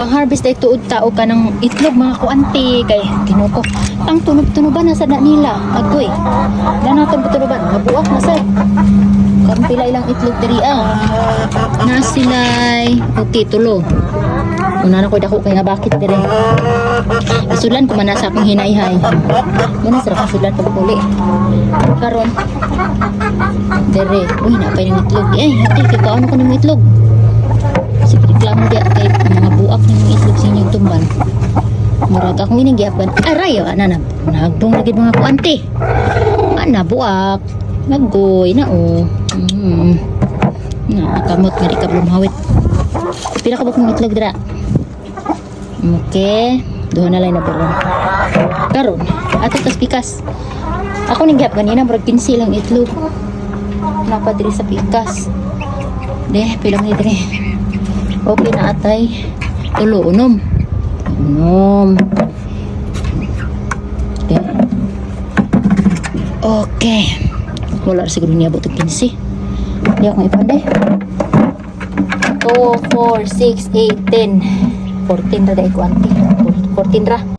Ang harvest ay tuod tao ka ng itlog mga kuanti kay kinuko. Ang tunog-tunuban na sa nila. Agoy. Dana tunog-tunuban. Mabuak na sa. Karon pila ilang itlog diri na silay. Okay, tulo. Una na ko dako kay nga bakit dire. Isulan ko man na sa akong hinayhay. Muna sa akong sulan pagpuli. Karon dire. Uy, napay ng itlog. Hati kay kaano ko ng itlog. Sige, reklamo dia kay mga buak ng itlog sa inyong tumban. Murag akong inigyapan. Aray, ana na. Nagbong lagi mga kuanti. Ana buak. Nagoy na Nakamot nga di ka lumawit. Pila ka ba kong itlog dira? Okay. Duha na lang na pero. Karon, ato tas pikas. Ako ninggap ganina murag 15 lang itlog. Napadiri sa pikas. Pila man dire. Okay na atay. Tulo, unom. Okay. Wala siguro niya abot 15. Hindi akong ipande. 2, 4, 6, 8, 10. 14 ra dahil kuanti. 14 ra.